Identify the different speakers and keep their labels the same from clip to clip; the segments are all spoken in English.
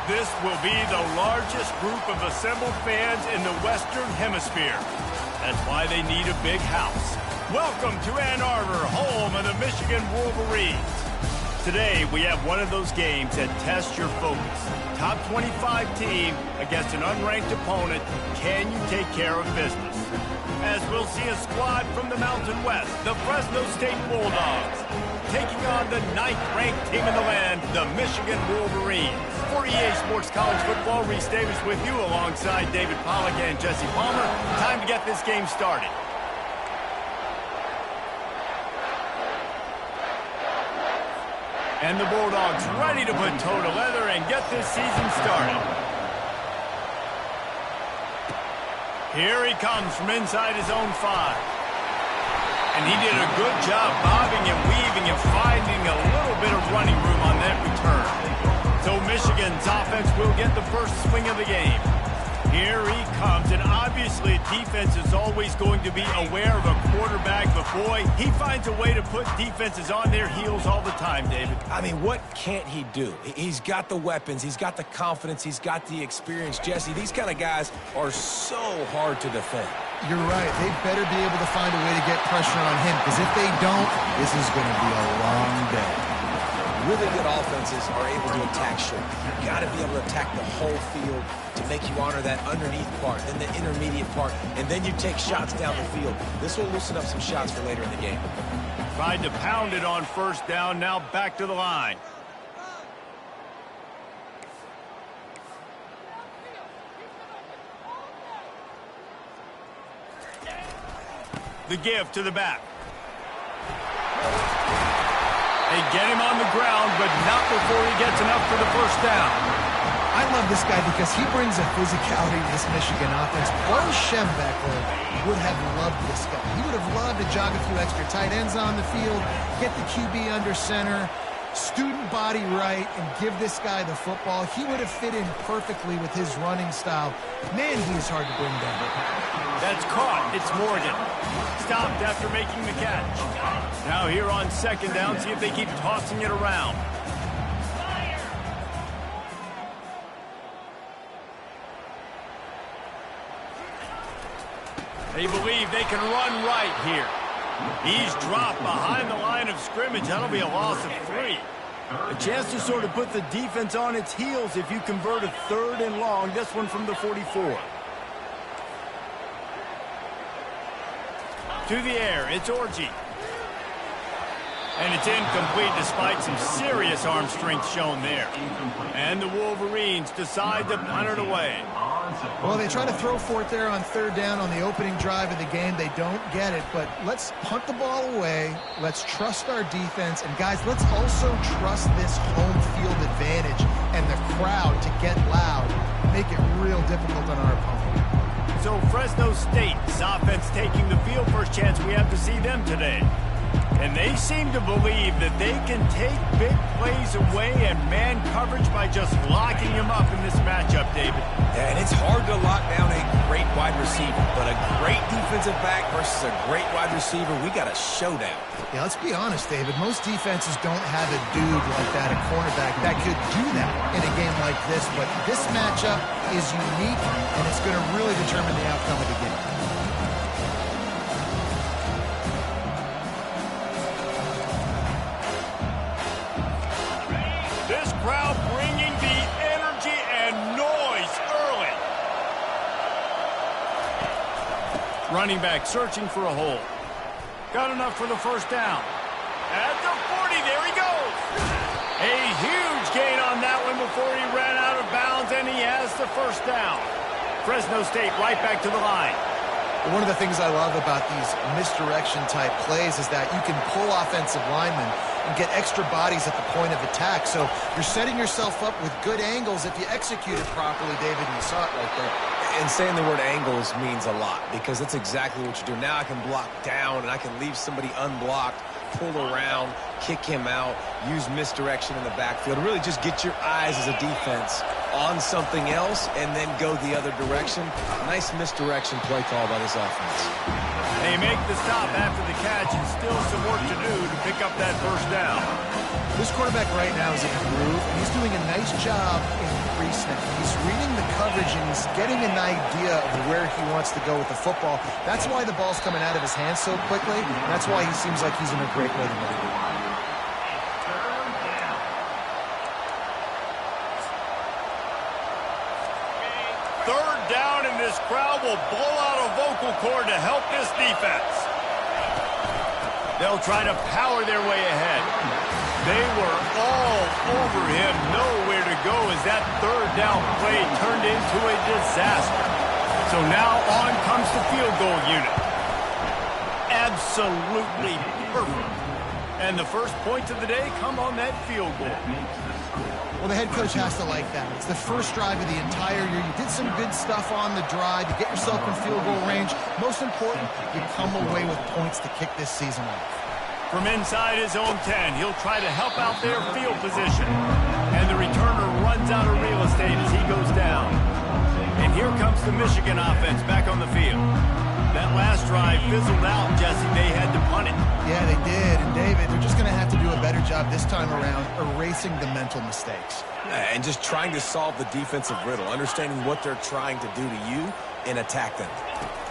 Speaker 1: This will be the largest group of assembled fans in the Western Hemisphere. That's why they need a big house. Welcome to Ann Arbor, home of the Michigan Wolverines. Today, we have one of those games that tests your focus. Top 25 team against an unranked opponent. Can you take care of business? As we'll see a squad from the Mountain West, the Fresno State Bulldogs, taking on the 9th-ranked team in the land, the Michigan Wolverines. For EA Sports College Football, Reese Davis with you alongside David Pollack and Jesse Palmer. Time to get this game started. And the Bulldogs ready to put toe to leather and get this season started. Here he comes from inside his own 5. And he did a good job bobbing and weaving and finding a little bit of running room on that return. So Michigan's offense will get the first swing of the game. Here he comes, and obviously defense is always going to be aware of a quarterback, but boy, he finds a way to put defenses on their heels all the time, David.
Speaker 2: I mean, what can't he do? He's got the weapons, he's got the confidence, he's got the experience. Jesse, these kind of guys are so hard to defend.
Speaker 3: You're right. They better be able to find a way to get pressure on him, because if they don't, this is going to be a long day.
Speaker 2: Really good offenses are able to attack short. You've got to be able to attack the whole field to make you honor that underneath part, then the intermediate part, and then you take shots down the field. This will loosen up some shots for later in the game.
Speaker 1: Tried to pound it on first down, now back to the line. The give to the back. They get him on the ground, but not before he gets enough for the first down.
Speaker 3: I love this guy because he brings a physicality to this Michigan offense. Bo Schembechler would have loved this guy. He would have loved to jog a few extra tight ends on the field, get the QB under center, student body right, and give this guy the football. He would have fit in perfectly with his running style. Man, he is hard to bring down.
Speaker 1: That's caught. It's Morgan. Stopped after making the catch. Now here on second down, see if they keep tossing it around. They believe they can run right here. He's dropped behind the line of scrimmage. That'll be a loss of 3. A chance to sort of put the defense on its heels if you convert a 3rd and long. This one from the 44. To the air, it's Orji. And it's incomplete despite some serious arm strength shown there. And the Wolverines decide to punt it away.
Speaker 3: Well, they try to throw for it there on 3rd down on the opening drive of the game. They don't get it, but let's punt the ball away. Let's trust our defense. And, guys, let's also trust this home field advantage and the crowd to get loud, make it real difficult on our opponent.
Speaker 1: So Fresno State's offense taking the field. First chance we have to see them today. And they seem to believe that they can take big plays away and man coverage by just locking him up in this matchup, David.
Speaker 2: Yeah, and it's hard to lock down a great wide receiver, but a great defensive back versus a great wide receiver, we got a showdown.
Speaker 3: Yeah, let's be honest, David. Most defenses don't have a dude like that, a cornerback, that could do that in a game like this, but this matchup is unique, and it's going to really determine the outcome of the game.
Speaker 1: This crowd bringing the energy and noise early. Running back searching for a hole. Got enough for the first down. At the 40, there he goes. A huge gain on that one before he ran out of bounds, and he has the first down. Fresno State right back to the line.
Speaker 3: One of the things I love about these misdirection-type plays is that you can pull offensive linemen and get extra bodies at the point of attack. So you're setting yourself up with good angles if you execute it properly, David, and you saw it right there.
Speaker 2: And saying the word angles means a lot because that's exactly what you do. Now I can block down and I can leave somebody unblocked, pull around, kick him out, use misdirection in the backfield. Really just get your eyes as a defense on something else and then go the other direction. Nice misdirection play call by this offense.
Speaker 1: They make the stop after the catch and still some work to do to pick up that first down.
Speaker 3: This quarterback right now is in a groove, and he's doing a nice job in pre-snap. He's reading the coverage, and he's getting an idea of where he wants to go with the football. That's why the ball's coming out of his hands so quickly, and that's why he seems like he's in a great rhythm.
Speaker 1: Third down, and this crowd will blow out a vocal cord to help this defense. They'll try to power their way ahead. They were all over him, nowhere to go as that third down play turned into a disaster. So now on comes the field goal unit. Absolutely perfect. And the first points of the day come on that field goal.
Speaker 3: Well, the head coach has to like that. It's the first drive of the entire year. You did some good stuff on the drive. You get yourself in field goal range. Most important, you come away with points to kick this season off.
Speaker 1: From inside his own 10, he'll try to help out their field position. And the returner runs out of real estate as he goes down. And here comes the Michigan offense back on the field. That last drive fizzled out, Jesse. They had to punt it.
Speaker 3: Yeah, they did. And, David, they're just going to have to do a better job this time around erasing the mental mistakes.
Speaker 2: And just trying to solve the defensive riddle, understanding what they're trying to do to you and attack them.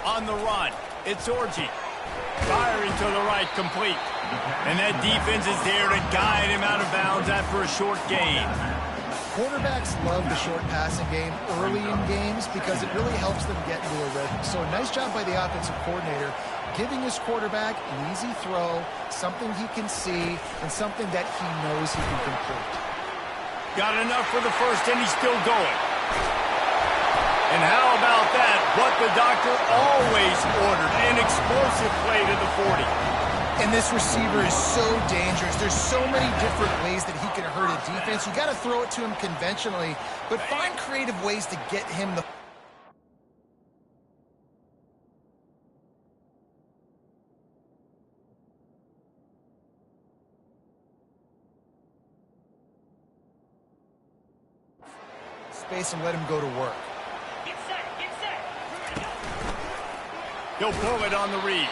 Speaker 1: On the run, it's Orji. Firing to the right, complete. And that defense is there to guide him out of bounds after a short gain.
Speaker 3: Quarterbacks love the short passing game early in games because it really helps them get into a rhythm. So a nice job by the offensive coordinator giving his quarterback an easy throw, something he can see, and something that he knows he can complete.
Speaker 1: Got enough for the first, and he's still going. And how about that? What the doctor always ordered, an explosive play to the 40.
Speaker 3: And this receiver is so dangerous. There's so many different ways that he can hurt a defense. You got to throw it to him conventionally, but find creative ways to get him the... space and let him go to work.
Speaker 1: Get set. He'll pull it on the read.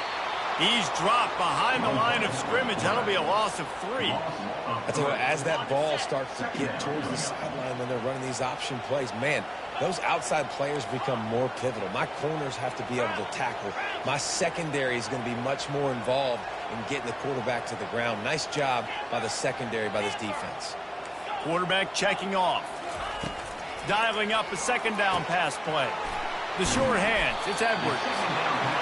Speaker 1: He's dropped behind the line of scrimmage. That'll be a loss of 3.
Speaker 2: I tell you what, as that ball starts to get towards the sideline when they're running these option plays, man, those outside players become more pivotal. My corners have to be able to tackle. My secondary is going to be much more involved in getting the quarterback to the ground. Nice job by the secondary, by this defense.
Speaker 1: Quarterback checking off. Dialing up a second down pass play. The short hands, it's Edwards.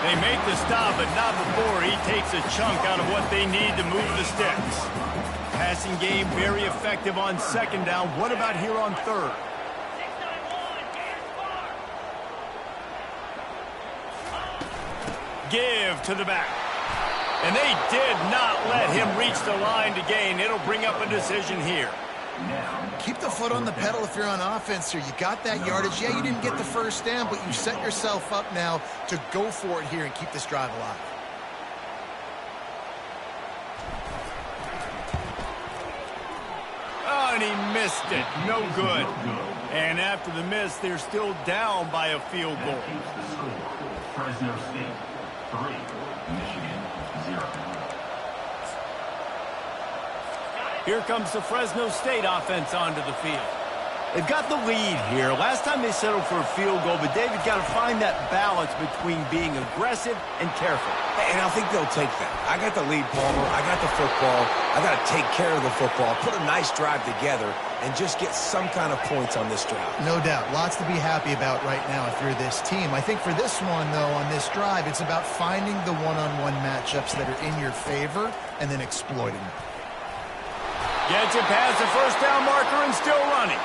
Speaker 1: They make the stop, but not before he takes a chunk out of what they need to move the sticks. Passing game very effective on second down. What about here on third? Give to the back. And they did not let him reach the line to gain. It'll bring up a decision here.
Speaker 3: Keep the foot on the pedal if you're on offense here. You got that yardage. Yeah, you didn't get the first down, but you set yourself up now to go for it here and keep this drive alive.
Speaker 1: Oh, and he missed it. No good. And after the miss, they're still down by a field goal.
Speaker 4: Fresno State 3, Michigan 0.
Speaker 1: Here comes the Fresno State offense onto the field. They've got the lead here. Last time they settled for a field goal, but David got to find that balance between being aggressive and careful.
Speaker 2: And I think they'll take that. I got the lead, Palmer. I got the football. I got to take care of the football, put a nice drive together, and just get some kind of points on this drive.
Speaker 3: No doubt. Lots to be happy about right now if you're this team. I think for this one, though, on this drive, it's about finding the one-on-one matchups that are in your favor and then exploiting them.
Speaker 1: Gets it past the first down marker and still running.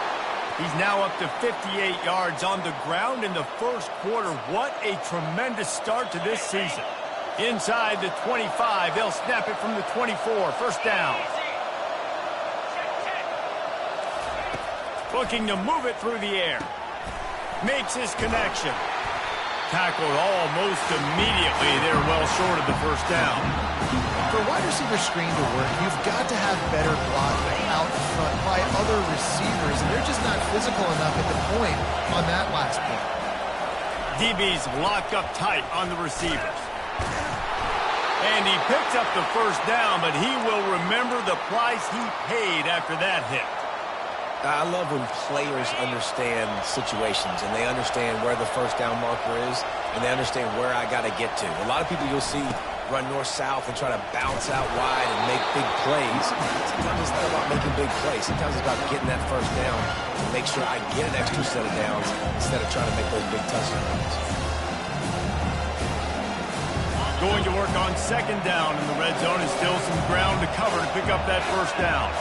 Speaker 1: He's now up to 58 yards on the ground in the first quarter. What a tremendous start to this season. Inside the 25, they'll snap it from the 24. First down. Looking to move it through the air. Makes his connection. Tackled almost immediately. They're well short of the first down.
Speaker 3: For a wide receiver screen to work, you've got to have better blocking out front by other receivers, and they're just not physical enough at the point on that last play.
Speaker 1: DB's locked up tight on the receivers. And he picks up the first down, but he will remember the price he paid after that hit.
Speaker 2: I love when players understand situations and they understand where the first down marker is and they understand where I got to get to. A lot of people you'll see run north-south and try to bounce out wide and make big plays. Sometimes it's not about making big plays. Sometimes it's about getting that first down to make sure I get an extra set of downs instead of trying to make those big touchdowns.
Speaker 1: Going to work on second down in the red zone, and still some ground to cover to pick up that first down.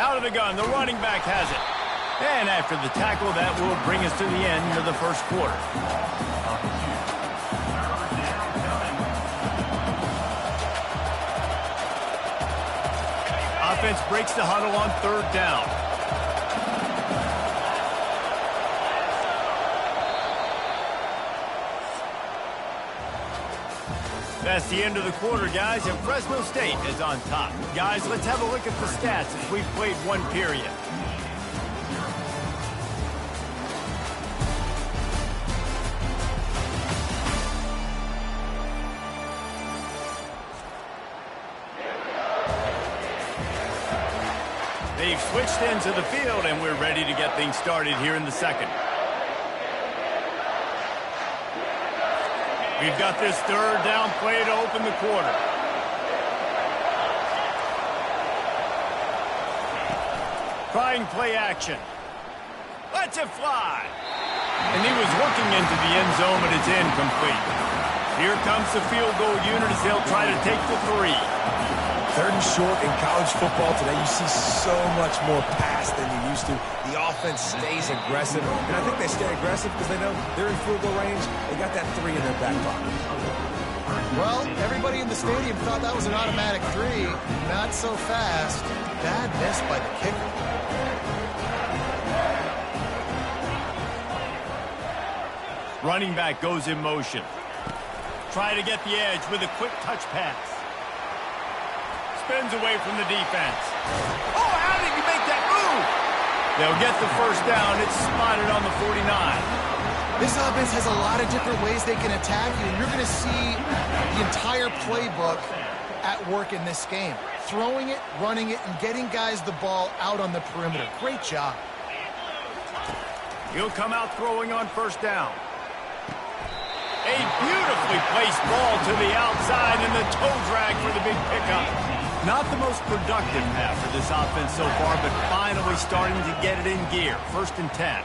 Speaker 1: Out of the gun, the running back has it. And after the tackle, that will bring us to the end of the first quarter. Offense breaks the huddle on third down. That's the end of the quarter, guys, and Fresno State is on top. Guys, let's have a look at the stats as we've played one period. They've switched into the field, and we're ready to get things started here in the second. We've got this third down play to open the quarter. Trying play action. Lets it fly. And he was looking into the end zone, but it's incomplete. Here comes the field goal unit as they'll try to take the 3.
Speaker 2: Third and short in college football today, you see so much more pass than you used to. The offense stays aggressive, and I think they stay aggressive because they know they're in field goal range. They got that 3 in their back pocket.
Speaker 3: Well, everybody in the stadium thought that was an automatic 3. Not so fast. Bad miss by the kicker.
Speaker 1: Running back goes in motion. Try to get the edge with a quick touch pass. Spins away from the defense. Oh, how did he make that move? They'll get the first down. It's spotted on the 49.
Speaker 3: This offense has a lot of different ways they can attack you, and you're going to see the entire playbook at work in this game. Throwing it, running it, and getting guys the ball out on the perimeter. Great job.
Speaker 1: He'll come out throwing on first down. A beautifully placed ball to the outside, and the toe drag for the big pickup. Not the most productive half for this offense so far, but finally starting to get it in gear. 1st and 10.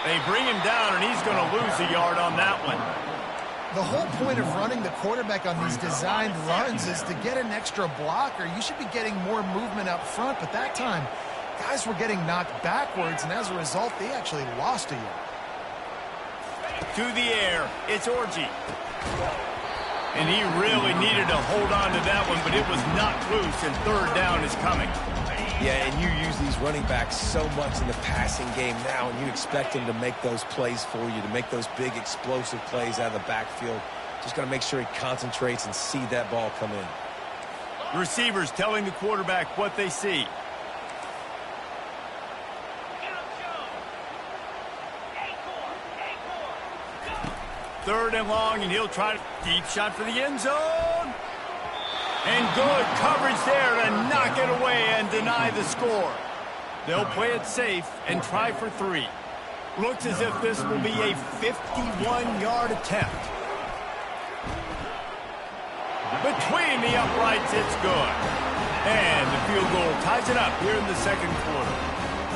Speaker 1: They bring him down, and he's going to lose a yard on that one.
Speaker 3: The whole point of running the quarterback on these designed runs is to get an extra blocker. You should be getting more movement up front, but that time, guys were getting knocked backwards, and as a result, they actually lost a yard.
Speaker 1: To the air, it's Orji. And he really needed to hold on to that one, but it was knocked loose, and third down is coming.
Speaker 2: Yeah, and you use these running backs so much in the passing game now, and you expect them to make those plays for you, to make those big explosive plays out of the backfield. Just got to make sure he concentrates and see that ball come in.
Speaker 1: Receivers telling the quarterback what they see. Third and long, and he'll try deep shot for the end zone. And good coverage there to knock it away and deny the score. They'll play it safe and try for 3. Looks as if this will be a 51-yard attempt. Between the uprights, it's good. And the field goal ties it up here in the second quarter.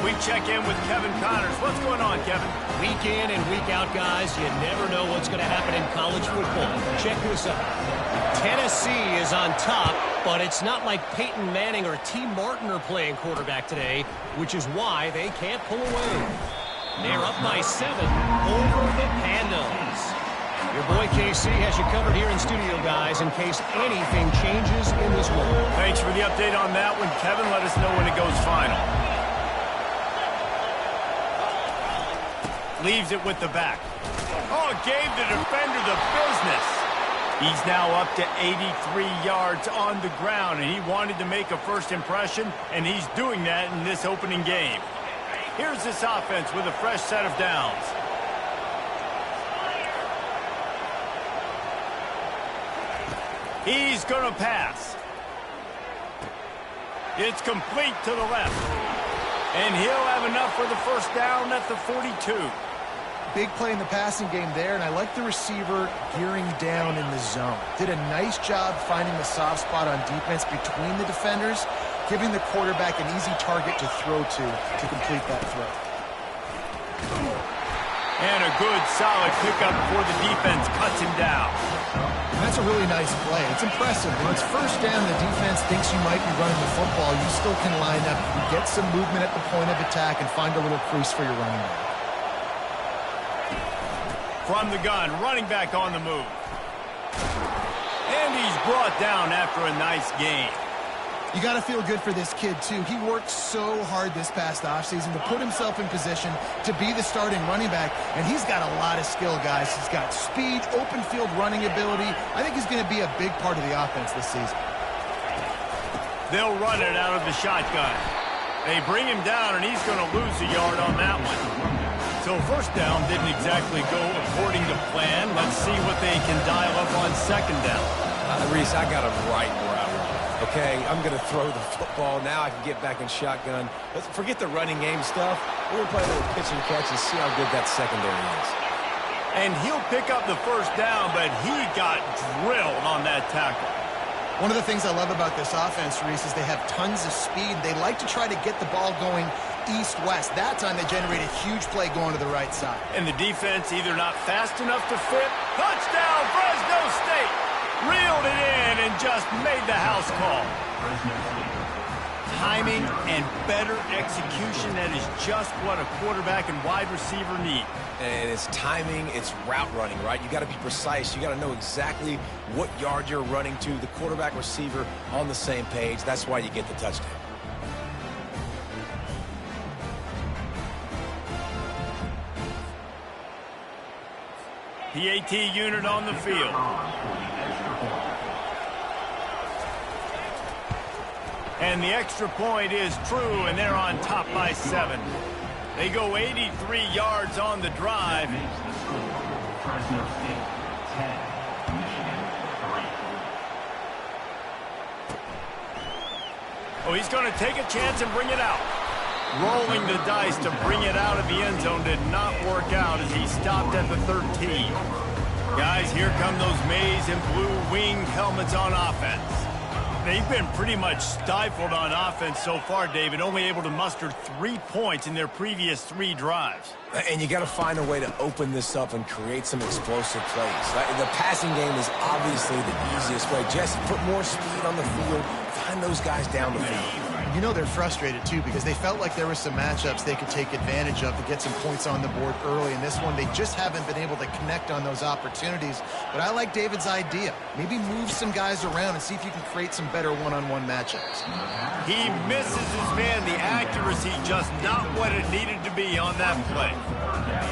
Speaker 1: We check in with Kevin Connors. What's going on, Kevin?
Speaker 5: Week in and week out, guys, you never know what's going to happen in college football. Check this out. Tennessee is on top, but it's not like Peyton Manning or T. Martin are playing quarterback today, which is why they can't pull away. They're up by 7 over the Pandas. Your boy KC has you covered here in studio, guys, in case anything changes in this one.
Speaker 1: Thanks for the update on that one, Kevin. Let us know when it goes final. Leaves it with the back. Oh, gave the defender the business. He's now up to 83 yards on the ground, and he wanted to make a first impression, and he's doing that in this opening game. Here's this offense with a fresh set of downs. He's going to pass. It's complete to the left. And he'll have enough for the first down at the 42.
Speaker 3: Big play in the passing game there, and I like the receiver gearing down in the zone. Did a nice job finding the soft spot on defense between the defenders, giving the quarterback an easy target to throw to complete that throw.
Speaker 1: And a good, solid pickup before the defense cuts him down.
Speaker 3: And that's a really nice play. It's impressive. When it's first down, the defense thinks you might be running the football. You still can line up, you get some movement at the point of attack, and find a little crease for your running back.
Speaker 1: From the gun, running back on the move. And he's brought down after a nice gain.
Speaker 3: You got to feel good for this kid, too. He worked so hard this past offseason to put himself in position to be the starting running back, and he's got a lot of skill, guys. He's got speed, open field running ability. I think he's going to be a big part of the offense this season.
Speaker 1: They'll run it out of the shotgun. They bring him down, and he's going to lose a yard on that one. So first down didn't exactly go according to plan. Let's see what they can dial up on second down.
Speaker 2: Reese, I got him right where I want him. Okay, I'm going to throw the football. Now I can get back in shotgun. Let's forget the running game stuff. We're going to play a little pitch and catch and see how good that secondary is.
Speaker 1: And he'll pick up the first down, but he got drilled on that tackle.
Speaker 3: One of the things I love about this offense, Reese, is they have tons of speed. They like to try to get the ball going east-west. That time they generate a huge play going to the right side.
Speaker 1: And the defense either not fast enough to fit. Touchdown, Fresno State! Reeled it in and just made the house call. Timing and better execution, that is just what a quarterback and wide receiver need.
Speaker 2: And it's timing, it's route running, right? You got to be precise. You got to know exactly what yard you're running to. The quarterback, receiver on the same page. That's why you get the touchdown.
Speaker 1: The AT unit on the field. And the extra point is true, and they're on top by 7. They go 83 yards on the drive.
Speaker 4: Fresno State 10, Michigan 3.
Speaker 1: Oh, he's going to take a chance and bring it out. Rolling the dice to bring it out of the end zone did not work out as he stopped at the 13. Guys, here come those maize and blue winged helmets on offense. They've been pretty much stifled on offense so far, David, only able to muster 3 points in their previous 3 drives.
Speaker 2: And you got to find a way to open this up and create some explosive plays. The passing game is obviously the easiest way. Jesse, put more speed on the field. Find those guys down the field.
Speaker 3: You know they're frustrated, too, because they felt like there were some matchups they could take advantage of to get some points on the board early. In this one, they just haven't been able to connect on those opportunities. But I like David's idea. Maybe move some guys around and see if you can create some better one-on-one matchups.
Speaker 1: He misses his man. The accuracy just not what it needed to be on that play.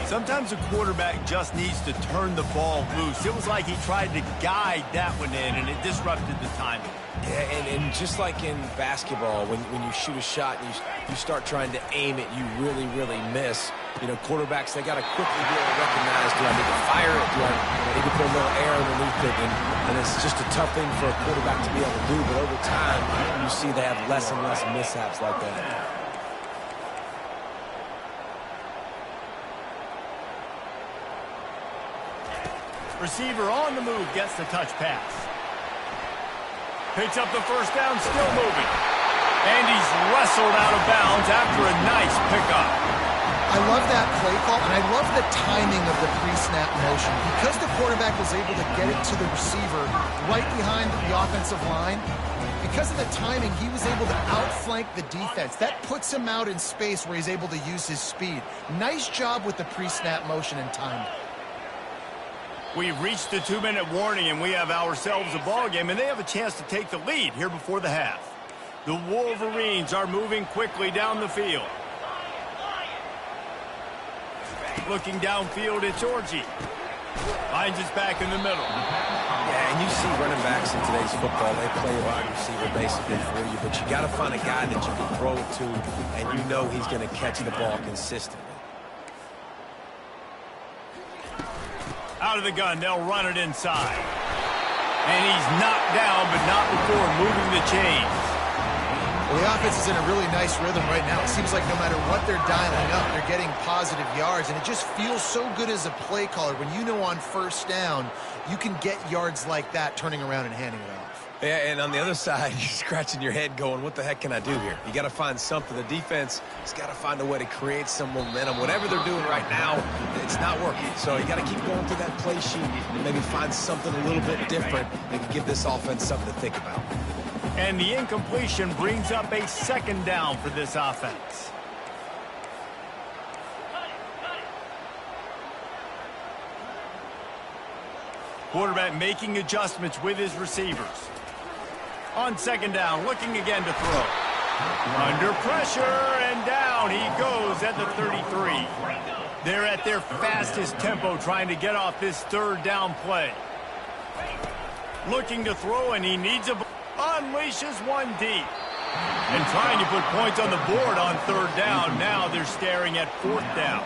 Speaker 1: Sometimes a quarterback just needs to turn the ball loose. It was like he tried to guide that one in, and it disrupted the timing.
Speaker 2: Yeah, and just like in basketball, when you shoot a shot and you start trying to aim it, you really, really miss. You know, quarterbacks, they got to quickly be able to recognize, do I need to fire it? Do I need to put a little air underneath it? And it's just a tough thing for a quarterback to be able to do. But over time, you see they have less and less mishaps like that.
Speaker 1: Receiver on the move gets the touch pass. Picks up the first down, still moving. And he's wrestled out of bounds after a nice pickup.
Speaker 3: I love that play call, and I love the timing of the pre-snap motion. Because the quarterback was able to get it to the receiver right behind the offensive line, because of the timing, he was able to outflank the defense. That puts him out in space where he's able to use his speed. Nice job with the pre-snap motion and timing.
Speaker 1: We've reached the 2-minute warning, and we have ourselves a ball game, and they have a chance to take the lead here before the half. The Wolverines are moving quickly down the field. Looking downfield, it's Orji. Finds his back in the middle.
Speaker 2: Yeah, And you see running backs in today's football, they play a wide receiver basically for you, but you got to find a guy that you can throw it to, and you know he's going to catch the ball consistently.
Speaker 1: Out of the gun, they'll run it inside. And he's knocked down, but not before moving the chains.
Speaker 3: Well, the offense is in a really nice rhythm right now. It seems like no matter what they're dialing up, they're getting positive yards, and it just feels so good as a play caller when you know on first down you can get yards like that turning around and handing it off.
Speaker 2: Yeah, and on the other side, you're scratching your head going, what the heck can I do here? You got to find something. The defense has got to find a way to create some momentum. Whatever they're doing right now, it's not working. So you got to keep going through that play sheet and maybe find something a little bit different that can give this offense something to think about.
Speaker 1: And the incompletion brings up a second down for this offense. Quarterback making adjustments with his receivers. On second down, looking again to throw. Under pressure, and down he goes at the 33. They're at their fastest tempo trying to get off this third down play. Looking to throw, and he needs a... Unleashes one deep. And trying to put points on the board on third down. Now they're staring at fourth down.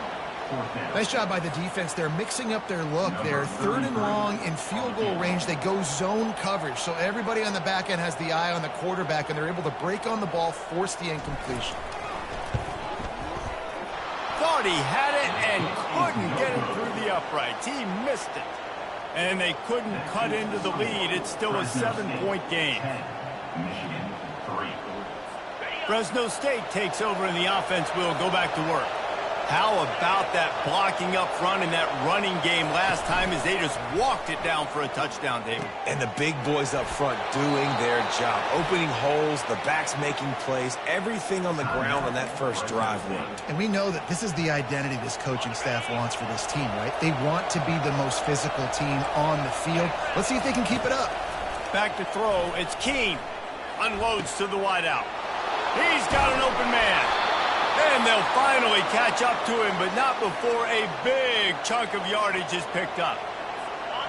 Speaker 3: Nice job by the defense. They're mixing up their look. They're third and long in field goal range. They go zone coverage. So everybody on the back end has the eye on the quarterback, and they're able to break on the ball, force the incompletion.
Speaker 1: Thought he had it and couldn't get it through the uprights. He missed it. And they couldn't cut into the lead. It's still a 7-point game. Fresno State takes over, and the offense will go back to work. How about that blocking up front in that running game last time as they just walked it down for a touchdown, David?
Speaker 2: And the big boys up front doing their job. Opening holes, the backs making plays, everything on the ground on that first drive worked.
Speaker 3: And we know that this is the identity this coaching staff wants for this team, right? They want to be the most physical team on the field. Let's see if they can keep it up.
Speaker 1: Back to throw. It's Keene. Unloads to the wideout. He's got an open man. And they'll finally catch up to him, but not before a big chunk of yardage is picked up.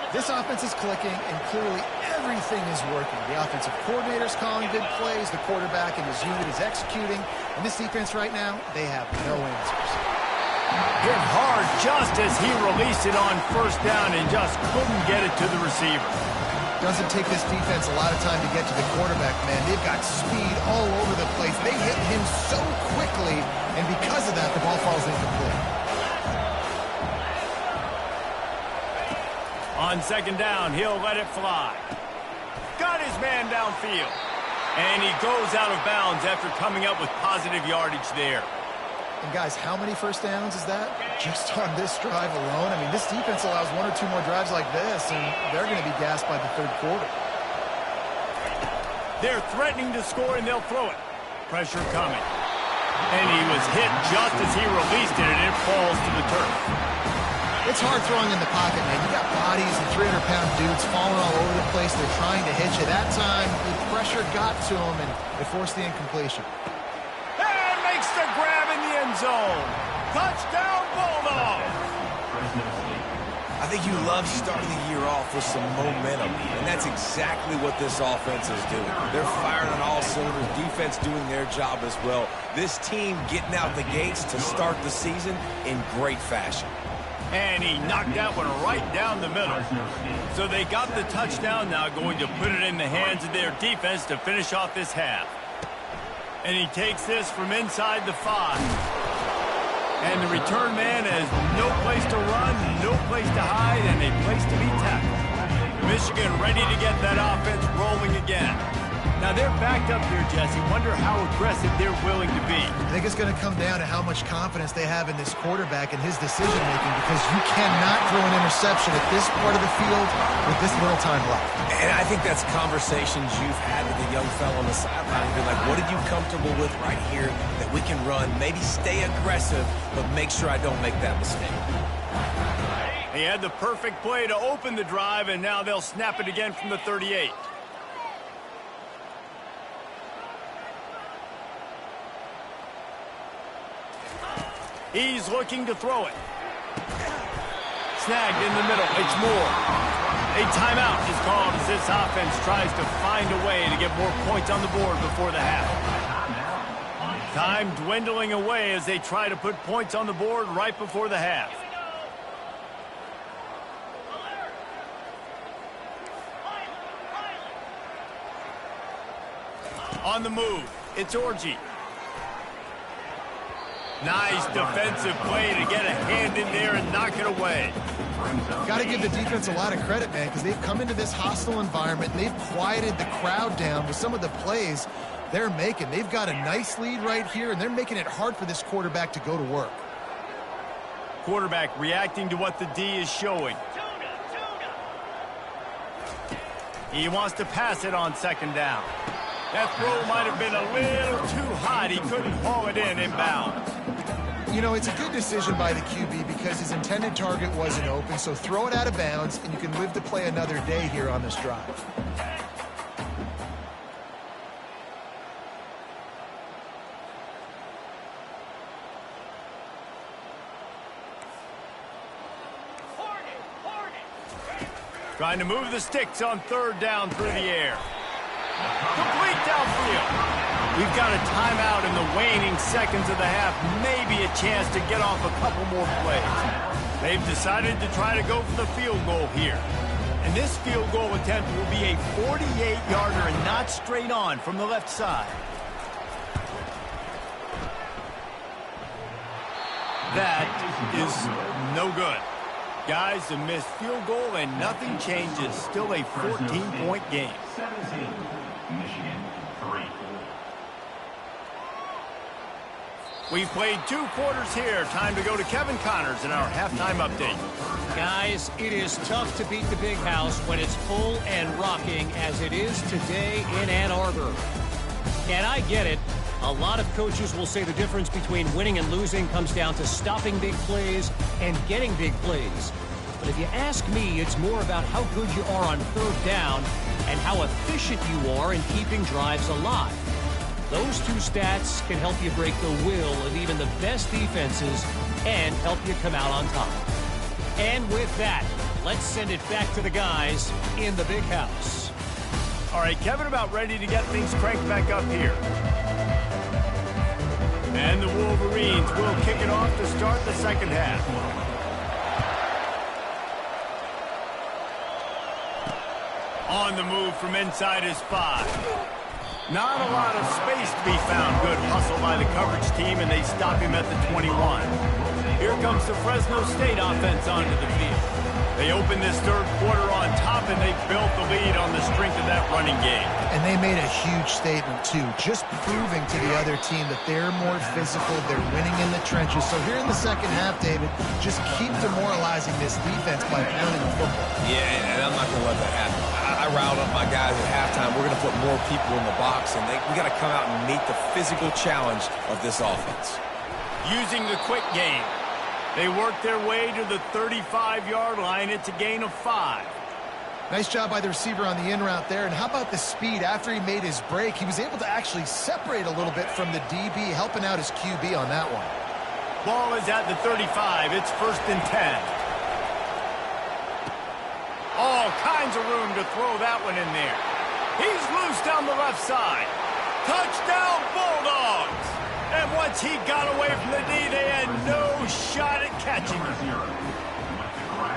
Speaker 3: This offense is clicking, and clearly everything is working. The offensive coordinator's calling good plays. The quarterback and his unit is executing. And this defense right now, they have no answers.
Speaker 1: Hit hard just as he released it on first down and just couldn't get it to the receiver.
Speaker 3: Doesn't take this defense a lot of time to get to the quarterback, man. They've got speed all over the place. They hit him so quickly, and because of that, the ball falls incomplete.
Speaker 1: On second down, he'll let it fly. Got his man downfield. And he goes out of bounds after coming up with positive yardage there.
Speaker 3: And guys, how many first downs is that? Just on this drive alone? I mean, this defense allows one or two more drives like this, and they're going to be gassed by the third quarter.
Speaker 1: They're threatening to score, and they'll throw it. Pressure coming. And he was hit just as he released it, and it falls to the turf.
Speaker 3: It's hard throwing in the pocket, man. You got bodies and 300-pound dudes falling all over the place. They're trying to hit you. That time, the pressure got to him, and it forced the incompletion.
Speaker 1: And makes the grab in the end zone. Touchdown, Bulldogs!
Speaker 2: I think you love starting the year off with some momentum, and that's exactly what this offense is doing. They're firing on all cylinders, defense doing their job as well. This team getting out the gates to start the season in great fashion.
Speaker 1: And he knocked that one right down the middle. So they got the touchdown, now going to put it in the hands of their defense to finish off this half. And he takes this from inside the 5. And the return man has no place to run, no place to hide, and a place to be tackled. Michigan ready to get that offense rolling again. Now they're backed up here, Jesse. Wonder how aggressive they're willing to be.
Speaker 3: I think it's going to come down to how much confidence they have in this quarterback and his decision-making, because you cannot throw an interception at this part of the field with this little time left.
Speaker 2: And I think that's conversations you've had with the young fellow on the sideline. You're like, what are you comfortable with right here that we can run? Maybe stay aggressive, but make sure I don't make that mistake.
Speaker 1: He had the perfect play to open the drive, and now they'll snap it again from the 38. He's looking to throw it. Snagged in the middle. It's Moore. A timeout is called as this offense tries to find a way to get more points on the board before the half. Time dwindling away as they try to put points on the board right before the half. On the move, it's Orji. Nice defensive play to get a hand in there and knock it away.
Speaker 3: Got to give the defense a lot of credit, man, because they've come into this hostile environment and they've quieted the crowd down with some of the plays they're making. They've got a nice lead right here, and they're making it hard for this quarterback to go to work.
Speaker 1: Quarterback reacting to what the D is showing. He wants to pass it on second down. That throw might have been a little too hot. He couldn't haul it in inbounds.
Speaker 3: You know, it's a good decision by the QB because his intended target wasn't open, so throw it out of bounds, and you can live to play another day here on this drive.
Speaker 1: Trying to move the sticks on third down through the air. Complete downfield. We've got a timeout in the waning seconds of the half. Maybe a chance to get off a couple more plays. They've decided to try to go for the field goal here. And this field goal attempt will be a 48-yarder and not straight on from the left side. That is no good. Guys, a missed field goal and nothing changes. Still a 14-point game.
Speaker 4: 17, Michigan 3.
Speaker 1: We've played 2 quarters here. Time to go to Kevin Connors in our halftime update.
Speaker 5: Guys, it is tough to beat the big house when it's full and rocking as it is today in Ann Arbor. And I get it. A lot of coaches will say the difference between winning and losing comes down to stopping big plays and getting big plays. But if you ask me, it's more about how good you are on third down and how efficient you are in keeping drives alive. Those 2 stats can help you break the will of even the best defenses and help you come out on top. And with that, let's send it back to the guys in the big house.
Speaker 1: All right, Kevin, about ready to get things cranked back up here. And the Wolverines will kick it off to start the second half. On the move from inside his 5. Not a lot of space to be found. Good hustle by the coverage team, and they stop him at the 21. Here comes the Fresno State offense onto the field. They open this third quarter on top, and they built the lead on the strength of that running game.
Speaker 3: And they made a huge statement, too, just proving to the other team that they're more physical, they're winning in the trenches. So here in the second half, David, just keep demoralizing this defense by pounding the football.
Speaker 2: Yeah, and I'm not going to let that happen. I riled up my guys at halftime. We're going to put more people in the box, and we got to come out and meet the physical challenge of this offense.
Speaker 1: Using the quick game. They work their way to the 35-yard line. It's a gain of 5.
Speaker 3: Nice job by the receiver on the in route there. And how about the speed? After he made his break, he was able to actually separate a little bit from the DB, helping out his QB on that one.
Speaker 1: Ball is at the 35. It's 1st and 10. All kinds of room to throw that one in there. He's loose down the left side. Touchdown, Bulldogs! And once he got away from the D, they had no shot at catching him.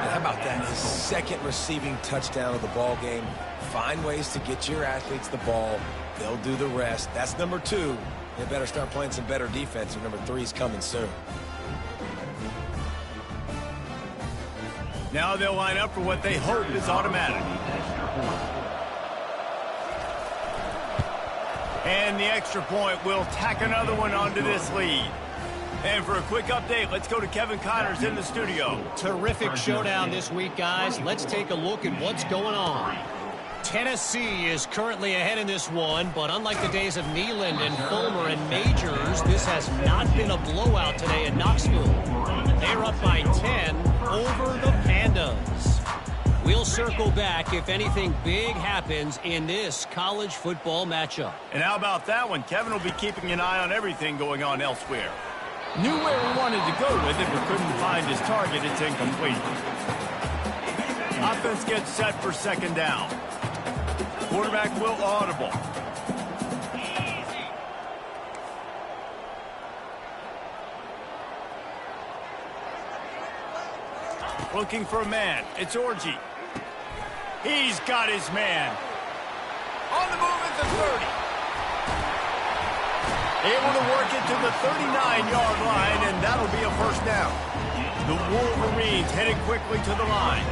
Speaker 2: How about that? His 2nd receiving touchdown of the ball game. Find ways to get your athletes the ball. They'll do the rest. That's number 2. They better start playing some better defense, and number 3 is coming soon.
Speaker 1: Now they'll line up for what they hope is automatic. And the extra point will tack another one onto this lead. And for a quick update, let's go to Kevin Connors in the studio.
Speaker 5: Terrific showdown this week, guys. Let's take a look at what's going on. Tennessee is currently ahead in this one, but unlike the days of Neyland and Fulmer and Majors, this has not been a blowout today in Knoxville. They're up by 10 over the Pandas. We'll circle back if anything big happens in this college football matchup.
Speaker 1: And how about that one? Kevin will be keeping an eye on everything going on elsewhere. Knew where he wanted to go with it, but couldn't find his target. It's incomplete. defense gets set for second down. Quarterback will audible. Looking for a man. It's Orji. He's got his man. On the move at the 30. Able to work it to the 39-yard line, and that'll be a first down. The Wolverines headed quickly to the line.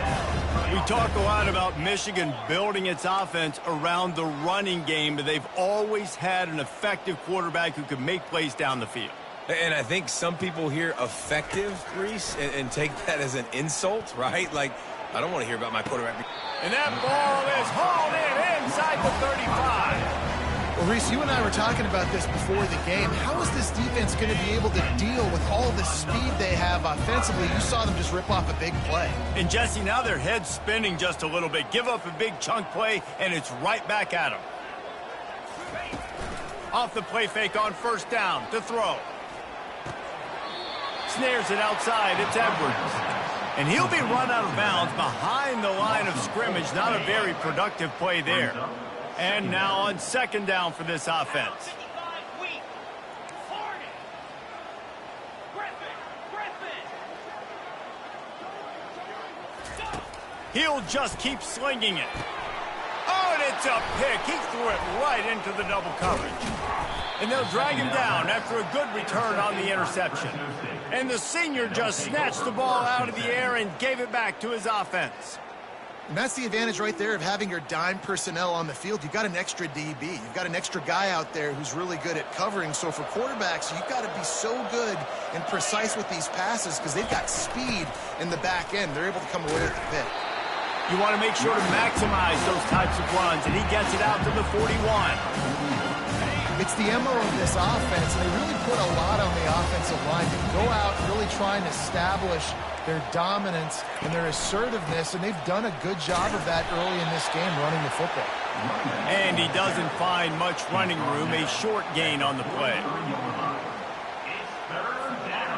Speaker 1: We talk a lot about Michigan building its offense around the running game, but they've always had an effective quarterback who could make plays down the field.
Speaker 2: And I think some people hear effective, Reese, and take that as an insult, right? Like, I don't want to hear about my quarterback.
Speaker 1: And that ball is hauled in inside the 35.
Speaker 3: Well, Reese, you and I were talking about this before the game. How is this defense going to be able to deal with all the speed they have offensively? You saw them just rip off a big play.
Speaker 1: And, Jesse, now their head's spinning just a little bit. Give up a big chunk play, and it's right back at them. Off the play fake on first down to throw. Snares it outside. It's Edwards. And he'll be run out of bounds behind the line of scrimmage. Not a very productive play there. And now on second down for this offense. He'll just keep slinging it. Oh, and it's a pick. He threw it right into the double coverage. And they'll drag him down after a good return on the interception. And the senior just snatched the ball out of the air and gave it back to his offense.
Speaker 3: And that's the advantage right there of having your dime personnel on the field. You've got an extra DB. You've got an extra guy out there who's really good at covering. So for quarterbacks, you've got to be so good and precise with these passes because they've got speed in the back end. They're able to come away with the pick.
Speaker 1: You want to make sure to maximize those types of runs, and he gets it out to the 41.
Speaker 3: It's the MO of this offense, and they really put a lot on the offensive line to go out and really try and establish their dominance and their assertiveness, and they've done a good job of that early in this game running the football.
Speaker 1: And he doesn't find much running room, a short gain on the play.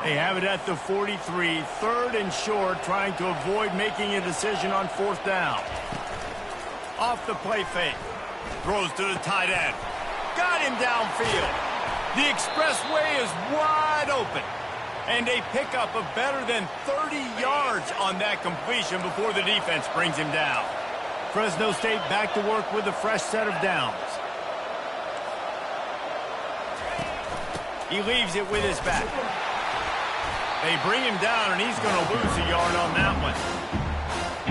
Speaker 1: They have it at the 43, third and short, trying to avoid making a decision on fourth down. Off the play fake. Throws to the tight end. Got him downfield. The expressway is wide open. And a pickup of better than 30 yards on that completion before the defense brings him down. Fresno State back to work with a fresh set of downs. He leaves it with his back. They bring him down, and he's going to lose a yard on that one.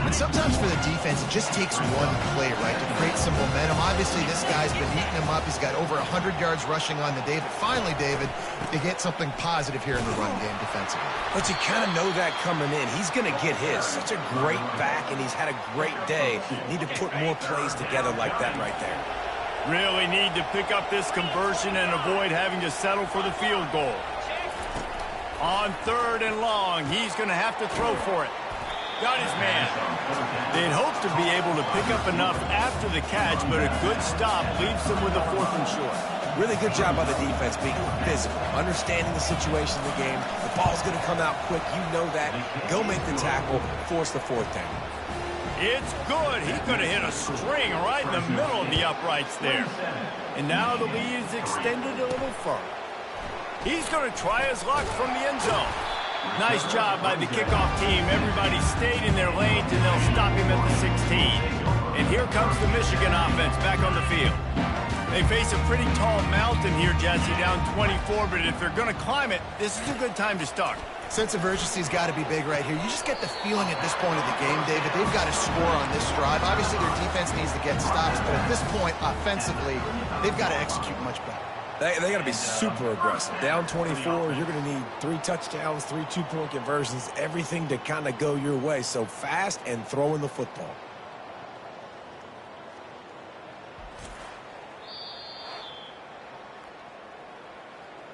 Speaker 3: And sometimes for the defense, it just takes one play, right, to create some momentum. Obviously, this guy's been eating him up. He's got over 100 yards rushing on the day. But finally, David, they get something positive here in the run game defensively.
Speaker 2: But you kind of know that coming in. He's going to get his. Such a great back, and he's had a great day. Need to put more plays together like that right there.
Speaker 1: Really need to pick up this conversion and avoid having to settle for the field goal. On third and long, he's going to have to throw for it. Got his man. They'd hoped to be able to pick up enough after the catch, but a good stop leaves them with a fourth and short.
Speaker 2: Really good job by the defense being physical, understanding the situation of the game. The ball's going to come out quick. You know that. Go make the tackle, force the fourth down.
Speaker 1: It's good. He could have hit a string right in the middle of the uprights there. And now the lead is extended a little further. He's going to try his luck from the end zone. Nice job by the kickoff team. Everybody stayed in their lanes, and they'll stop him at the 16. And here comes the Michigan offense back on the field. They face a pretty tall mountain here, Jesse, down 24, but if they're going to climb it, this is a good time to start.
Speaker 3: Sense of urgency's got to be big right here. You just get the feeling at this point of the game, David, they've got to score on this drive. Obviously, their defense needs to get stops, but at this point, offensively, they've got to execute much better.
Speaker 2: They got to be super aggressive. Down 24, you're going to need 3 touchdowns, 3 two-point conversions, everything to kind of go your way. So fast and throwing the football.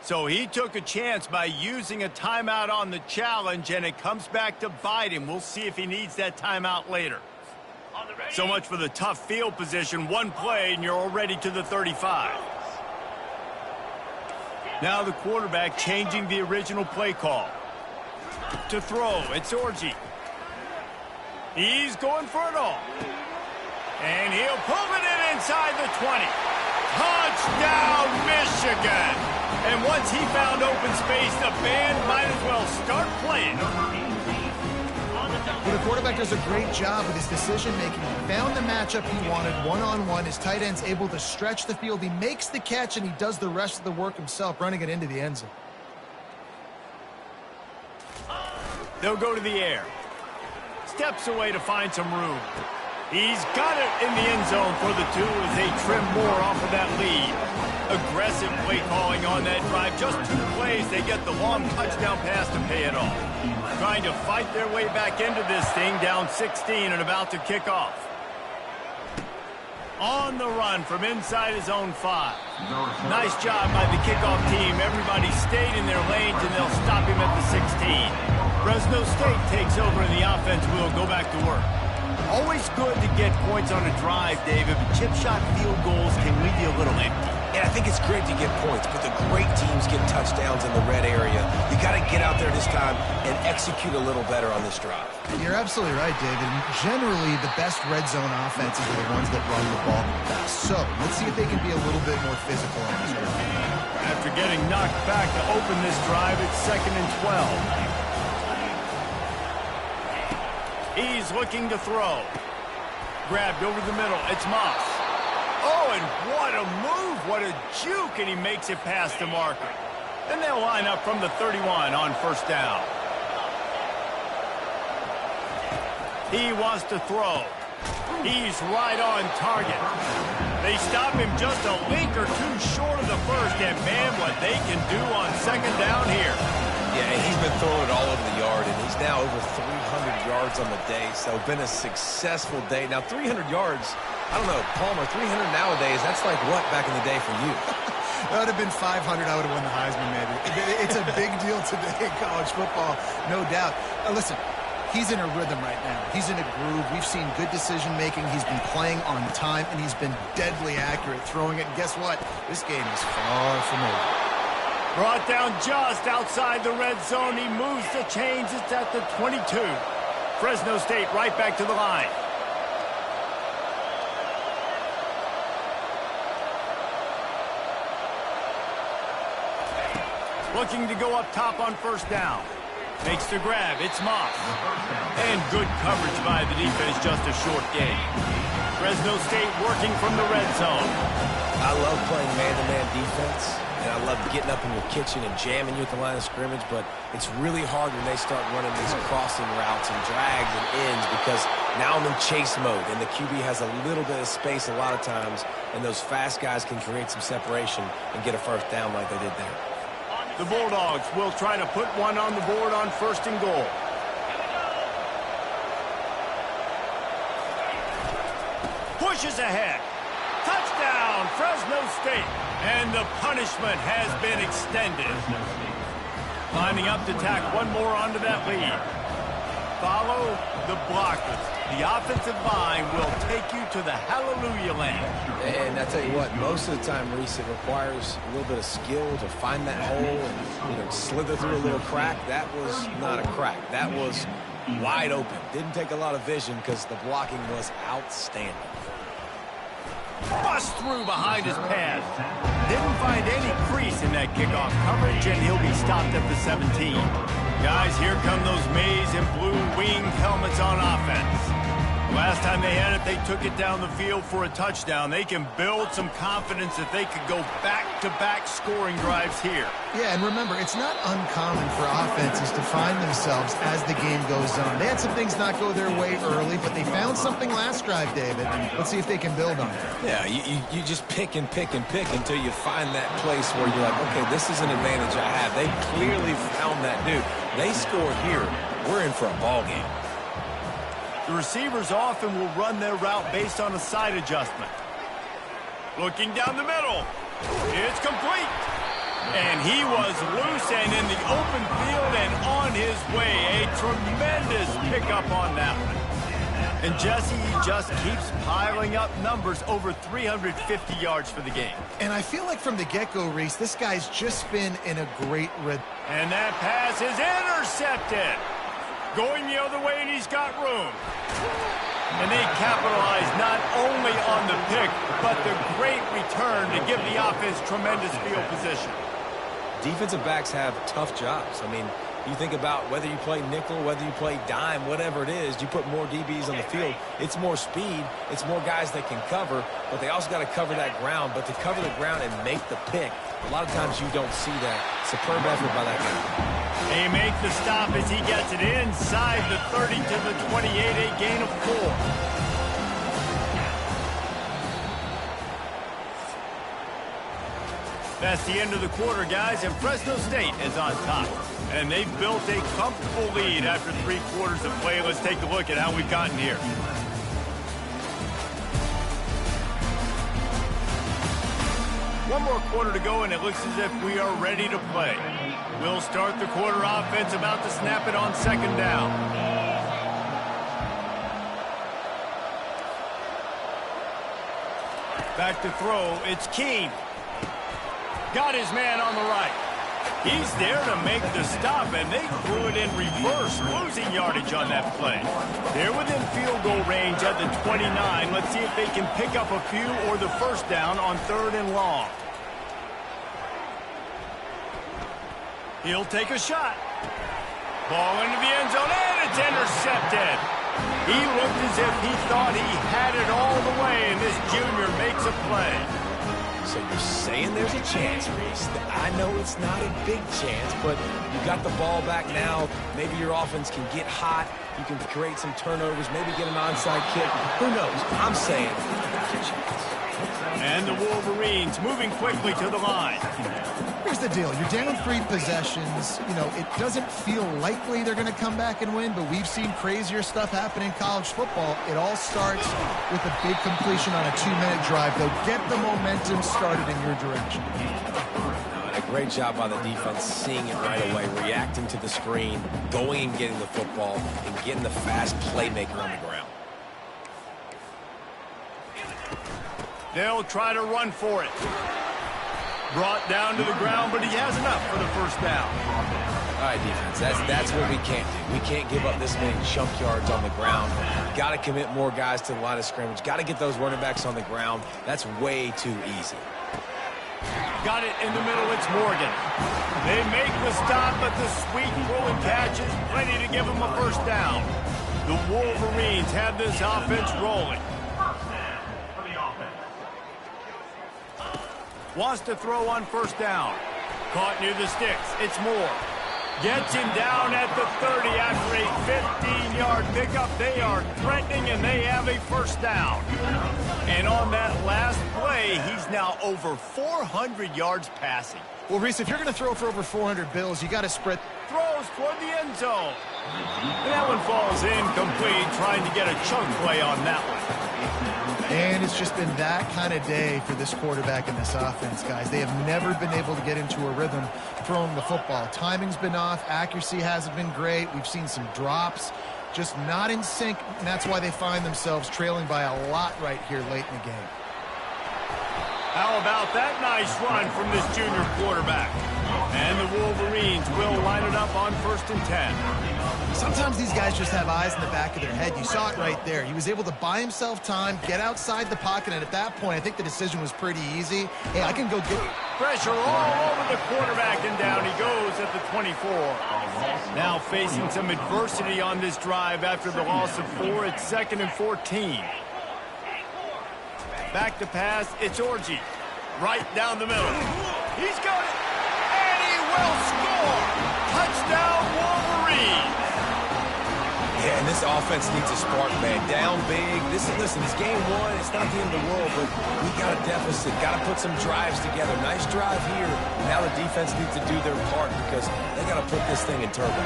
Speaker 1: So he took a chance by using a timeout on the challenge, and it comes back to bite him. We'll see if he needs that timeout later. So much for the tough field position. One play, and you're already to the 35. Now the quarterback changing the original play call. To throw, it's Orji. He's going for it all. And he'll pull it in inside the 20. Touchdown, Michigan! And once he found open space, the band might as well start playing.
Speaker 3: Well, the quarterback does a great job with his decision-making. He found the matchup he wanted one-on-one. His tight end's able to stretch the field. He makes the catch, and he does the rest of the work himself, running it into the end zone.
Speaker 1: They'll go to the air. Steps away to find some room. He's got it in the end zone for the 2 as they trim more off of that lead. Aggressive play calling on that drive. Just 2 plays, they get the long touchdown pass to pay it off. Trying to fight their way back into this thing, down 16 and about to kick off. On the run from inside his own 5. Nice job by the kickoff team. Everybody stayed in their lanes, and they'll stop him at the 16. Fresno State takes over, and the offense will go back to work. Always good to get points on a drive, David, but chip shot field goals can leave you a little empty.
Speaker 2: And I think it's great to get points, but the great teams get touchdowns in the red area. You got to get out there this time and execute a little better on this drive.
Speaker 3: You're absolutely right, David. Generally, the best red zone offenses are the ones that run the ball best. So let's see if they can be a little bit more physical on this drive.
Speaker 1: After getting knocked back to open this drive, it's 2nd and 12. He's looking to throw. Grabbed over the middle. It's Moss. Oh, and what a move. What a juke. And he makes it past the marker. And they'll line up from the 31 on 1st down. He wants to throw. He's right on target. They stop him just a link or 2 short of the 1st. And man, what they can do on 2nd down here.
Speaker 2: Yeah, he's been throwing it all over the yard, and he's now over 300 yards on the day, so been a successful day. Now, 300 yards, I don't know, Palmer, 300 nowadays, that's like what back in the day for you?
Speaker 3: That would have been 500. I would have won the Heisman, maybe. It's a big deal today in college football, no doubt. Listen, he's in a rhythm right now. He's in a groove. We've seen good decision-making. He's been playing on time, and he's been deadly accurate throwing it. And guess what? This game is far from over.
Speaker 1: Brought down just outside the red zone. He moves the chains. It's at the 22. Fresno State right back to the line. Looking to go up top on 1st down. Makes the grab. It's Moss. And good coverage by the defense. Just a short gain. Fresno State working from the red zone.
Speaker 2: I love playing man-to-man defense. And I love getting up in your kitchen and jamming you at the line of scrimmage, but it's really hard when they start running these crossing routes and drags and ends because now I'm in chase mode, and the QB has a little bit of space a lot of times, and those fast guys can create some separation and get a 1st down like they did there.
Speaker 1: The Bulldogs will try to put one on the board on 1st and goal. Pushes ahead. Touchdown, Fresno State. And the punishment has been extended. Lining up to tack one more onto that lead. Follow the blockers. The offensive line will take you to the hallelujah land.
Speaker 2: And I tell you what, most of the time, Reese, it requires a little bit of skill to find that hole and slither through a little crack. That was not a crack. That was wide open. Didn't take a lot of vision because the blocking was outstanding.
Speaker 1: Bust through behind his pass. Didn't find any crease in that kickoff coverage, and he'll be stopped at the 17. Guys, here come those maize and blue winged helmets on offense. Last time they had it, they took it down the field for a touchdown. They can build some confidence that they could go back-to-back scoring drives here.
Speaker 3: Yeah, and remember, it's not uncommon for offenses to find themselves as the game goes on. They had some things not go their way early, but they found something last drive, David. Let's see if they can build on it.
Speaker 2: Yeah, you just pick and pick and pick until you find that place where you're like, okay, this is an advantage I have. They clearly found that dude. They score here. We're in for a ball game.
Speaker 1: The receivers often will run their route based on a side adjustment. Looking down the middle. It's complete. And he was loose and in the open field and on his way. A tremendous pickup on that one. And Jesse just keeps piling up numbers, over 350 yards for the game.
Speaker 3: And I feel like from the get-go, Reese, this guy's just been in a great rhythm.
Speaker 1: And that pass is intercepted. going the other way, and he's got room. And they capitalize not only on the pick, but the great return to give the offense tremendous field position.
Speaker 2: Defensive backs have tough jobs. I mean, you think about whether you play nickel, whether you play dime, whatever it is, you put more DBs on the field. It's more speed. It's more guys that can cover, but they also got to cover that ground. But to cover the ground and make the pick, a lot of times you don't see that. Superb effort by that guy.
Speaker 1: They make the stop as he gets it inside the 30 to the 28, a gain of 4. That's the end of the quarter, guys, and Fresno State is on top. And they've built a comfortable lead after 3 quarters of play. Let's take a look at how we've gotten here. One more quarter to go, and it looks as if we are ready to play. We'll start the quarter offense, about to snap it on 2nd down. Back to throw, it's Keene. Got his man on the right. He's there to make the stop, and they threw it in reverse, losing yardage on that play. They're within field goal range at the 29. Let's see if they can pick up a few or the first down on 3rd and long. He'll take a shot. Ball into the end zone, and it's intercepted. He looked as if he thought he had it all the way, and this junior makes a play.
Speaker 2: So you're saying there's a chance, Reese. I know it's not a big chance, but you got the ball back now. Maybe your offense can get hot. You can create some turnovers, maybe get an onside kick. Who knows? I'm saying there's a chance.
Speaker 1: And the Wolverines moving quickly to the line.
Speaker 3: Here's the deal. You're down 3 possessions. You know, it doesn't feel likely they're going to come back and win, but we've seen crazier stuff happen in college football. It all starts with a big completion on a 2-minute drive. They'll get the momentum started in your direction.
Speaker 2: A great job by the defense, seeing it right away, reacting to the screen, going and getting the football, and getting the fast playmaker on the ground.
Speaker 1: They'll try to run for it. Brought down to the ground, but he has enough for the first down.
Speaker 2: All right, defense, that's what we can't do. We can't give up this many chunk yards on the ground. Got to commit more guys to the line of scrimmage. Got to get those running backs on the ground. That's way too easy.
Speaker 1: Got it in the middle, it's Morgan. They make the stop, but the sweet rolling catch is plenty to give them a first down. The Wolverines have this offense rolling. Wants to throw on first down. Caught near the sticks. It's Moore. Gets him down at the 30 after a 15-yard pickup. They are threatening, and they have a first down. And on that last play, he's now over 400 yards passing.
Speaker 3: Well, Reese, if you're going to throw for over 400 bills, you got to spread.
Speaker 1: Throws toward the end zone. And that one falls incomplete, trying to get a chunk play on that one.
Speaker 3: And it's just been that kind of day for this quarterback and this offense, guys. They have never been able to get into a rhythm throwing the football. Timing's been off. Accuracy hasn't been great. We've seen some drops. Just not in sync, and that's why they find themselves trailing by a lot right here late in the game.
Speaker 1: How about that nice run from this junior quarterback? And the Wolverines will line it up on 1st and 10.
Speaker 3: Sometimes these guys just have eyes in the back of their head. You saw it right there. He was able to buy himself time, get outside the pocket, and at that point, I think the decision was pretty easy. Hey, I can go get it.
Speaker 1: Pressure all over the quarterback, and down he goes at the 24. Now facing some adversity on this drive after the loss of 4. It's 2nd and 14. Back to pass, it's Orji. Right down the middle. He's got it, and he will score. Touchdown, Wolverines.
Speaker 2: Yeah, and this offense needs a spark, man. Down big. Listen, it's game 1. It's not the end of the world, but we got a deficit. Got to put some drives together. Nice drive here. Now the defense needs to do their part because they got to put this thing in turbo.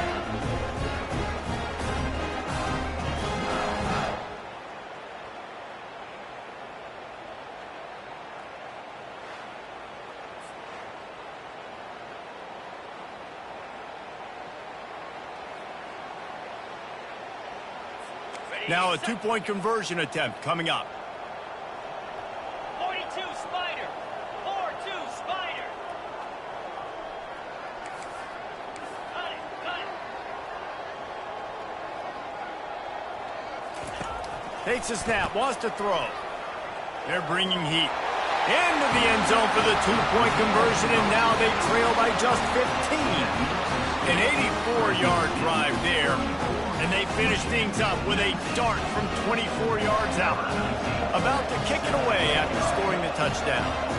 Speaker 1: Now a 2-point conversion attempt coming up.
Speaker 6: 42 Spider. 4-2 Spider. Cut it.
Speaker 1: Takes a snap, wants to throw. They're bringing heat. Into the end zone for the two-point conversion, and now they trail by just 15. An 84-yard drive there, and they finish things up with a dart from 24 yards out. About to kick it away after scoring the touchdown.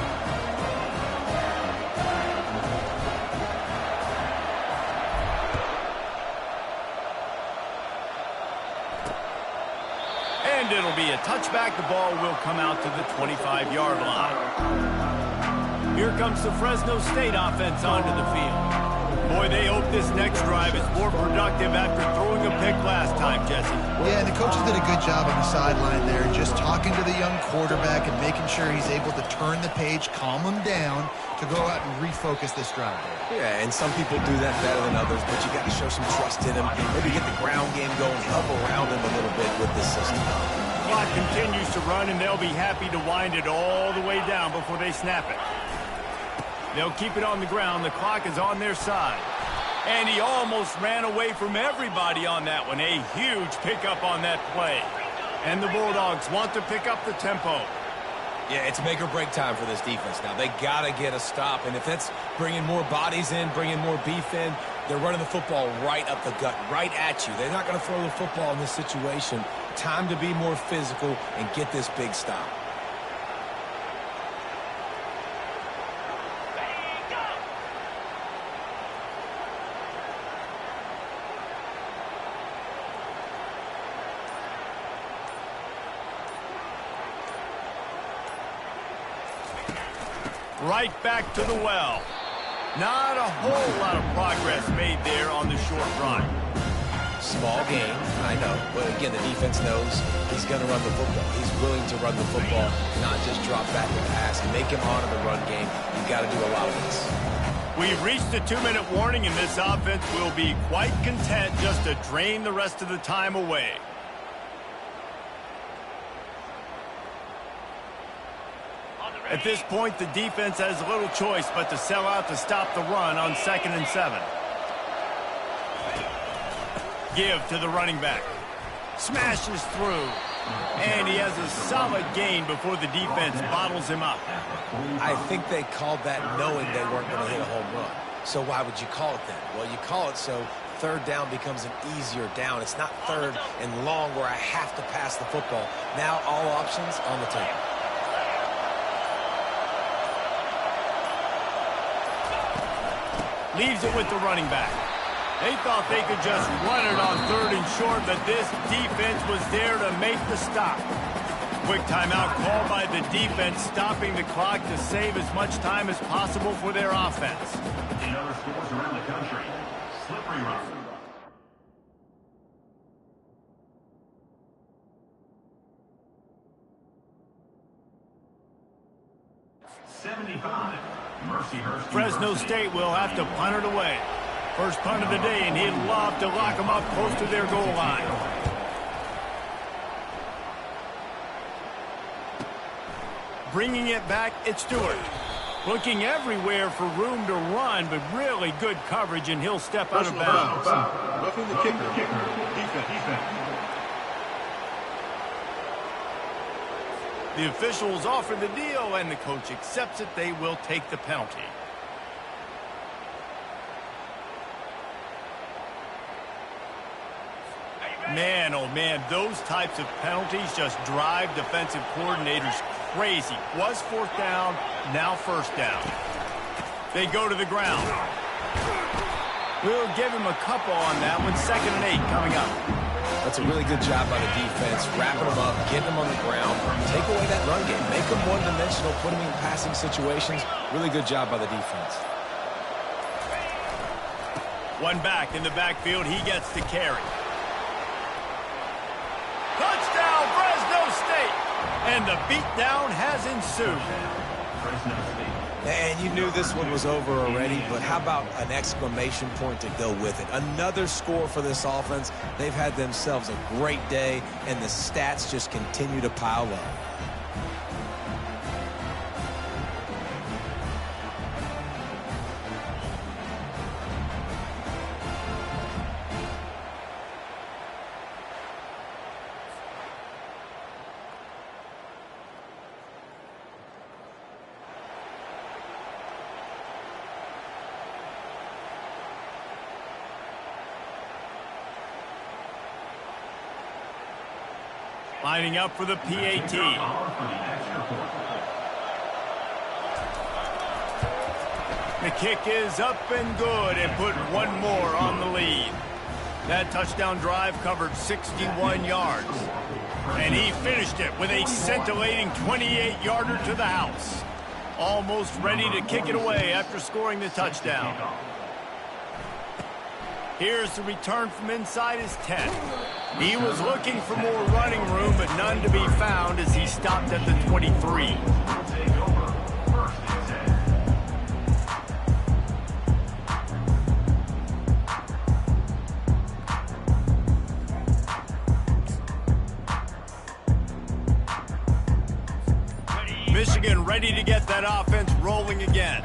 Speaker 1: And it'll be a touchback. The ball will come out to the 25-yard line. Here comes the Fresno State offense onto the field. Boy, they hope this next drive is more productive after throwing a pick last time, Jesse.
Speaker 3: Yeah, and the coaches did a good job on the sideline there, just talking to the young quarterback and making sure he's able to turn the page, calm him down, to go out and refocus this drive there.
Speaker 2: Yeah, and some people do that better than others, but you got to show some trust in him. Maybe get the ground game going, help around him a little bit with this system.
Speaker 1: Clock continues to run, and they'll be happy to wind it all the way down before they snap it. They'll keep it on the ground. The clock is on their side. And he almost ran away from everybody on that one. A huge pickup on that play. And the Bulldogs want to pick up the tempo.
Speaker 2: Yeah, it's make or break time for this defense now. They got to get a stop. And if that's bringing more bodies in, bringing more beef in, they're running the football right up the gut, right at you. They're not going to throw the football in this situation. Time to be more physical and get this big stop.
Speaker 1: Right back to the well. Not a whole lot of progress made there on the short run.
Speaker 2: Small game, I know. But again, the defense knows he's going to run the football. He's willing to run the football, not just drop back and pass. Make him honor the run game. You've got to do a lot of this.
Speaker 1: We've reached the 2-minute warning, and this offense will be quite content just to drain the rest of the time away. At this point, the defense has little choice but to sell out to stop the run on 2nd and 7. Give to the running back. Smashes through. And he has a solid gain before the defense bottles him up.
Speaker 2: I think they called that knowing they weren't going to hit a home run. So why would you call it then? Well, you call it so third down becomes an easier down. It's not third and long where I have to pass the football. Now all options on the table.
Speaker 1: Leaves it with the running back. They thought they could just run it on 3rd and short, but this defense was there to make the stop. Quick timeout called by the defense, stopping the clock to save as much time as possible for their offense.
Speaker 4: In other scores around the country, slippery run.
Speaker 1: Fresno State will have to punt it away. First punt of the day, and he'd love to lock them up close to their goal line. Bringing it back, it's Stewart. Looking everywhere for room to run, but really good coverage, and he'll step out of bounds.
Speaker 7: Roughing the kicker. Defense.
Speaker 1: The officials offer the deal, and the coach accepts it. They will take the penalty. Man, oh man, those types of penalties just drive defensive coordinators crazy. Was 4th down, now 1st down. They go to the ground. We'll give him a couple on that one. 2nd and 8 coming up.
Speaker 2: That's a really good job by the defense, wrapping them up, getting them on the ground, take away that run game, make them one-dimensional, put them in passing situations. Really good job by the defense.
Speaker 1: One back in the backfield, he gets to carry. Touchdown, Fresno State! And the beatdown has ensued.
Speaker 4: Fresno State.
Speaker 2: And you knew this one was over already, but how about an exclamation point to go with it? Another score for this offense. They've had themselves a great day, and the stats just continue to pile up.
Speaker 1: Lining up for the PAT. The kick is up and good and put one more on the lead. That touchdown drive covered 61 yards. And he finished it with a scintillating 28-yarder to the house. Almost ready to kick it away after scoring the touchdown. Here's the return from inside his 10. He was looking for more running room, but none to be found as he stopped at the 23. Michigan ready to get that offense rolling again.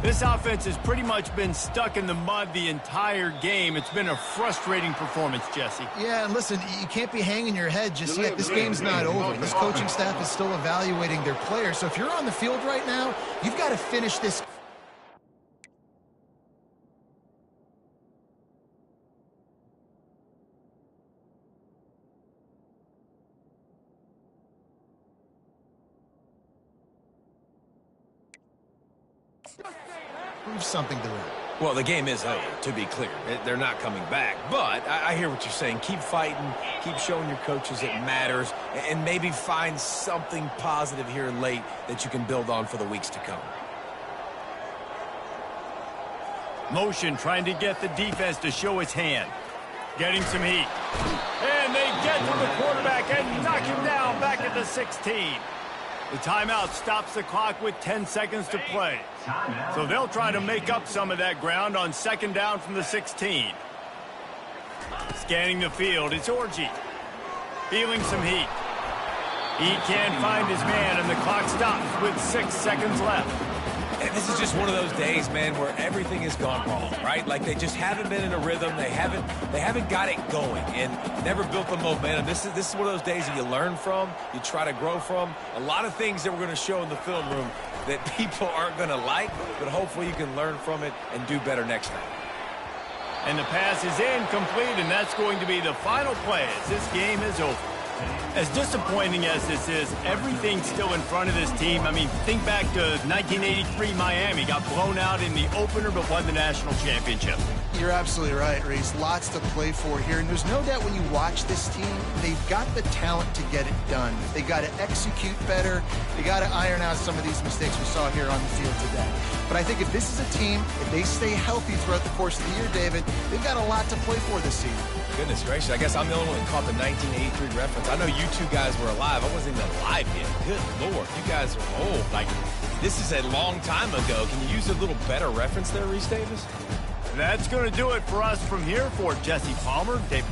Speaker 1: This offense has pretty much been stuck in the mud the entire game. It's been a frustrating performance, Jesse.
Speaker 3: Yeah, and listen, you can't be hanging your head just yet. This game's not over. This coaching staff is still evaluating their players. So if you're on the field right now, you've got to finish this. Prove something to them.
Speaker 2: Well, the game is over, to be clear. They're not coming back. But I hear what you're saying. Keep fighting. Keep showing your coaches it matters. And maybe find something positive here late that you can build on for the weeks to come.
Speaker 1: Motion trying to get the defense to show its hand. Getting some heat. And they get to the quarterback and knock him down back at the 16. The timeout stops the clock with 10 seconds to play. So they'll try to make up some of that ground on second down from the 16. Scanning the field, it's Orji. Feeling some heat. He can't find his man, and the clock stops with 6 seconds left.
Speaker 2: And this is just one of those days, man, where everything has gone wrong, right? Like they just haven't been in a rhythm. They haven't got it going and never built the momentum. This is one of those days that you learn from, you try to grow from. A lot of things that we're going to show in the film room that people aren't going to like, but hopefully you can learn from it and do better next time.
Speaker 1: And the pass is incomplete, and that's going to be the final play as this game is over. As disappointing as this is, everything's still in front of this team. I mean, think back to 1983 Miami. Got blown out in the opener but won the national championship.
Speaker 3: You're absolutely right, Reese. Lots to play for here. And there's no doubt when you watch this team, they've got the talent to get it done. They got to execute better. They got to iron out some of these mistakes we saw here on the field today. But I think if this is a team, if they stay healthy throughout the course of the year, David, they've got a lot to play for this season.
Speaker 2: Goodness gracious, I guess I'm the only one that caught the 1983 reference. I know you two guys were alive. I wasn't even alive yet. Good Lord, you guys are old. Like, this is a long time ago. Can you use a little better reference there, Reese Davis?
Speaker 1: That's going to do it for us from here. For Jesse Palmer, David